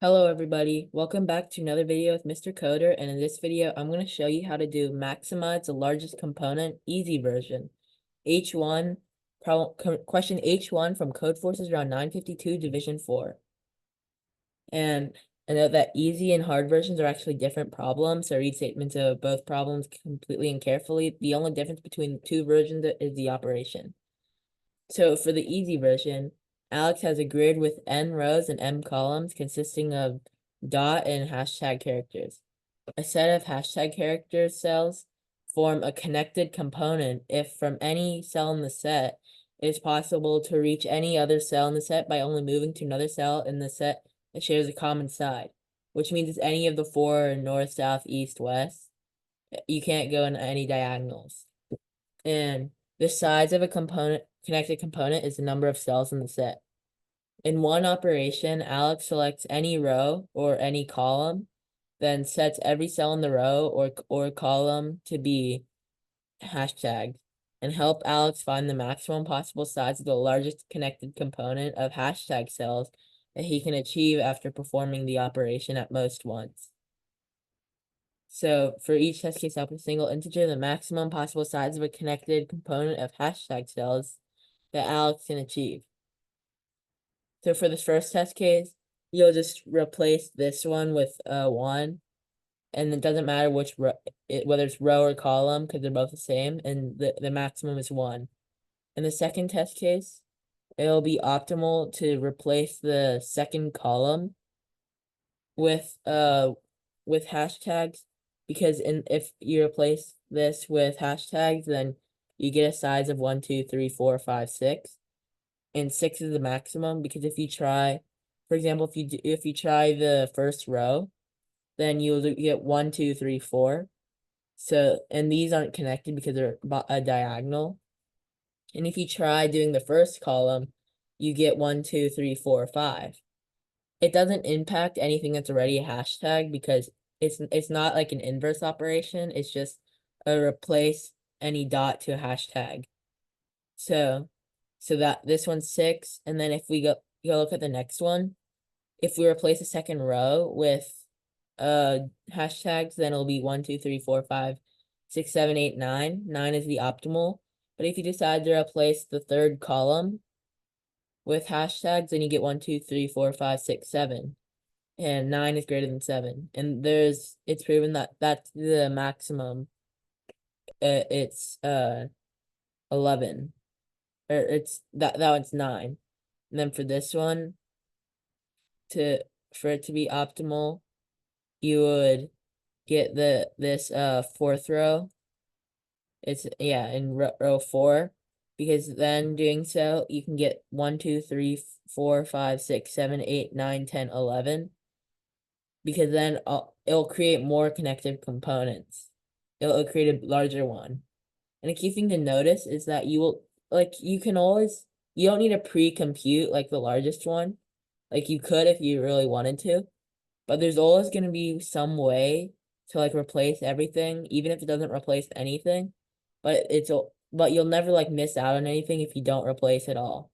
Hello everybody, welcome back to another video with Mr. Coder, and in this video I'm going to show you how to do maximize the largest component easy version. H1, question H1 from Codeforces Round 952 Division 4. And I know that easy and hard versions are actually different problems, so read statements of both problems completely and carefully. The only difference between the two versions is the operation. So for the easy version, Alex has a grid with n rows and m columns consisting of dot and hashtag characters. A set of hashtag character cells form a connected component if from any cell in the set it is possible to reach any other cell in the set by only moving to another cell in the set that shares a common side, which means it's any of the four north, south, east, west. You can't go in any diagonals. And the size of a connected component is the number of cells in the set. In one operation, Alex selects any row or any column, then sets every cell in the row or column to be hashtagged, and help Alex find the maximum possible size of the largest connected component of hashtag cells that he can achieve after performing the operation at most once. So for each test case output single integer, the maximum possible size of a connected component of hashtag cells that Alex can achieve. So for this first test case, you'll just replace this one with 1, and it doesn't matter which row, whether it's row or column, because they're both the same, and the maximum is 1. In the second test case, it'll be optimal to replace the second column with hashtags, because if you replace this with hashtags, then you get a size of 1, 2, 3, 4, 5, 6, and 6 is the maximum. Because if you try, for example, if you try the first row, then you'll get 1, 2, 3, 4. So, and these aren't connected because they're a diagonal. And if you try doing the first column, you get 1, 2, 3, 4, 5. It doesn't impact anything that's already a hashtag because it's not like an inverse operation. It's just a replace any dot to a hashtag. So that this one's 6, and then if we go look at the next one, if we replace the second row with hashtags, then it'll be 1, 2, 3, 4, 5, 6, 7, 8, 9. 9 is the optimal. But if you decide to replace the third column with hashtags, then you get 1, 2, 3, 4, 5, 6, 7. And 9 is greater than 7. And it's proven that that's the maximum. It's 11. Or it's that one's 9. And then for this one, for it to be optimal, you would get this fourth row. It's in row 4, because then doing so you can get 1, 2, 3, 4, 5, 6, 7, 8, 9, 10, 11. Because then it'll create more connected components. It'll create a larger one. And a key thing to notice is that you don't need to pre-compute like the largest one. Like you could if you really wanted to, but there's always going to be some way to like replace everything, even if it doesn't replace anything. But you'll never like miss out on anything if you don't replace it all.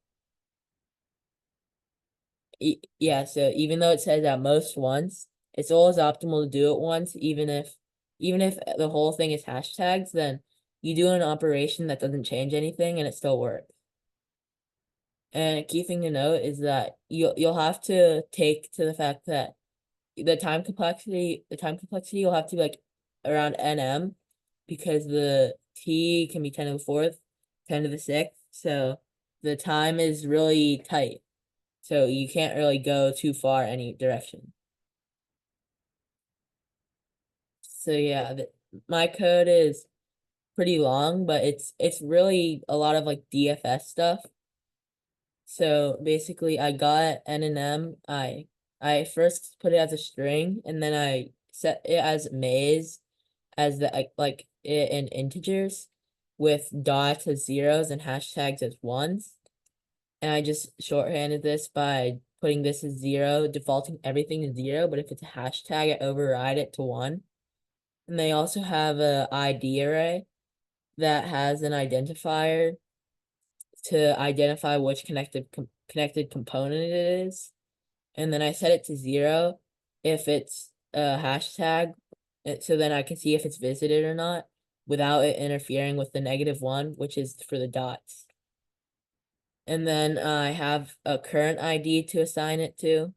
Yeah, so even though it says at most once, it's always optimal to do it once, even if the whole thing is hashtags, then you do an operation that doesn't change anything and it still works. And a key thing to note is that you'll have to take to the fact that the time complexity will have to be like around nm, because the t can be 10 to the 4th, 10 to the 6th, so the time is really tight. So you can't really go too far any direction. So yeah, my code is pretty long, but it's really a lot of like DFS stuff. So basically I got n and m. I first put it as a string, and then I set it as maze as the like it in integers with dots as zeros and hashtags as ones. And I just shorthanded this by putting this as 0, defaulting everything to 0, but if it's a hashtag, I override it to 1. And they also have a ID array that has an identifier to identify which connected component it is. and then I set it to 0 if it's a hashtag, so then I can see if it's visited or not without it interfering with the -1, which is for the dots. And then I have a current ID to assign it to,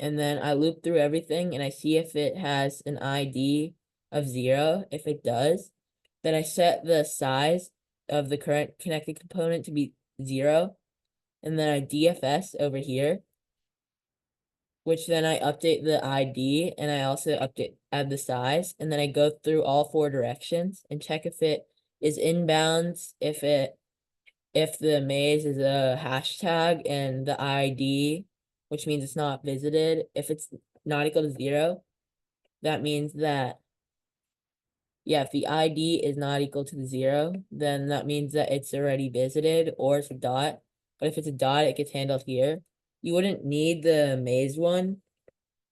and then I loop through everything and I see if it has an ID of 0. If it does, then I set the size of the current connected component to be 0, and then I DFS over here, which then I update the ID and I also add the size, and then I go through all 4 directions and check if it is inbounds, if the maze is a hashtag and the ID, which means it's not visited. If it's not equal to 0, that means that, yeah, if the ID is not equal to the 0, then that means that it's already visited or it's a dot. But if it's a dot, it gets handled here. You wouldn't need the maze one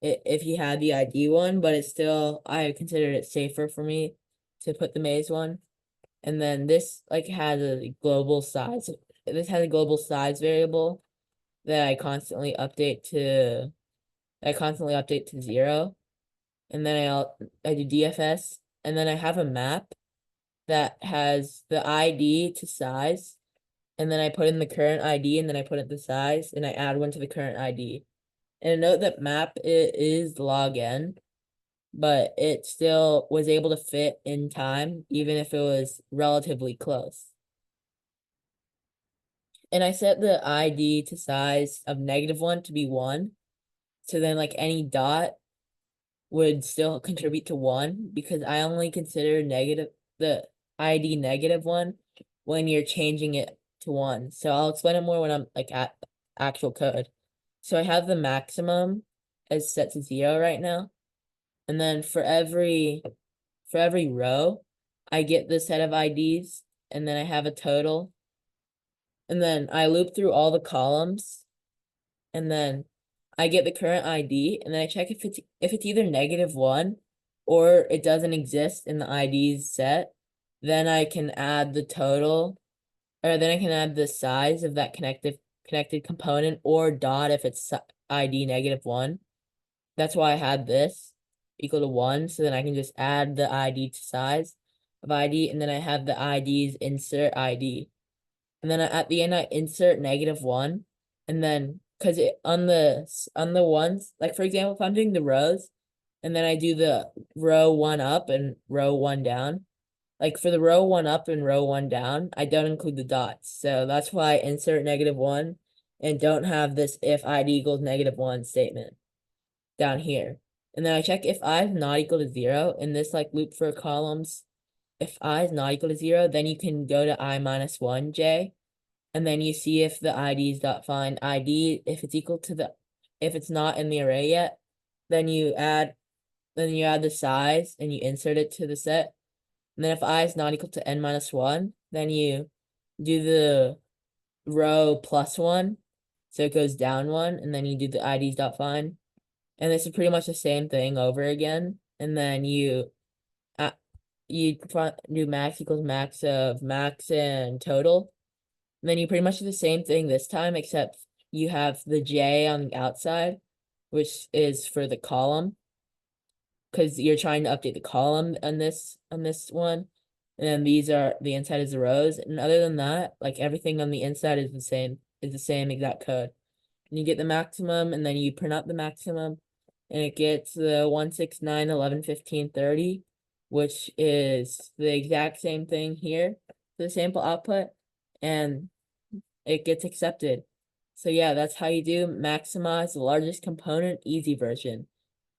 if you had the ID one, but it's still, I considered it safer for me to put the maze one. And then this like has a global size. This has a global size variable that I constantly update to 0. And then I do DFS, and then I have a map that has the ID to size, and then I put in the current ID, and then I put in the size, and I add one to the current ID. And note that map is log n, but it still was able to fit in time, even if it was relatively close. And I set the ID to size of -1 to be 1. So then like any dot would still contribute to 1, because I only consider the ID -1 when you're changing it to 1. So I'll explain it more when I'm like at actual code. So I have the maximum as set to 0 right now. And then for every row, I get the set of IDs, and then I have a total. And then I loop through all the columns, and then I get the current ID, and then I check if it's either -1 or it doesn't exist in the IDs set. Then I can add the total, or then I can add the size of that connected component, or dot if it's ID -1. That's why I had this equal to 1, so then I can just add the ID to size of ID, and then I have the IDs insert ID. And then at the end I insert -1, and then because on the ones, like for example, if I'm doing the rows and then I do the row 1 up and row 1 down, like for the row 1 up and row 1 down, I don't include the dots. So that's why I insert -1 and don't have this if ID equals -1 statement down here. And then I check if I is not equal to 0 in this like loop for columns. If I is not equal to 0, then you can go to I-1 j, and then you see if the ID is dot find ID. If it's equal to if it's not in the array yet, then you add the size and you insert it to the set. And then if I is not equal to n-1, then you do the row +1, so it goes down 1, and then you do the IDs dot find. And this is pretty much the same thing over again. And then you do max equals max of max and total. And then you pretty much do the same thing this time, except you have the J on the outside, which is for the column, because you're trying to update the column on this one. And then these are the inside is the rows. And other than that, like everything on the inside is the same exact code. And you get the maximum, and then you print out the maximum, and it gets the 169, 11, 15, 30, which is the exact same thing here for the sample output, and it gets accepted. So yeah, that's how you do maximize the largest component easy version.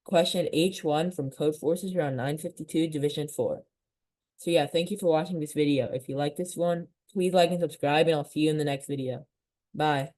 Question H1 from Codeforces Round 952, Division 4. So yeah, thank you for watching this video. If you like this one, please like and subscribe, and I'll see you in the next video. Bye.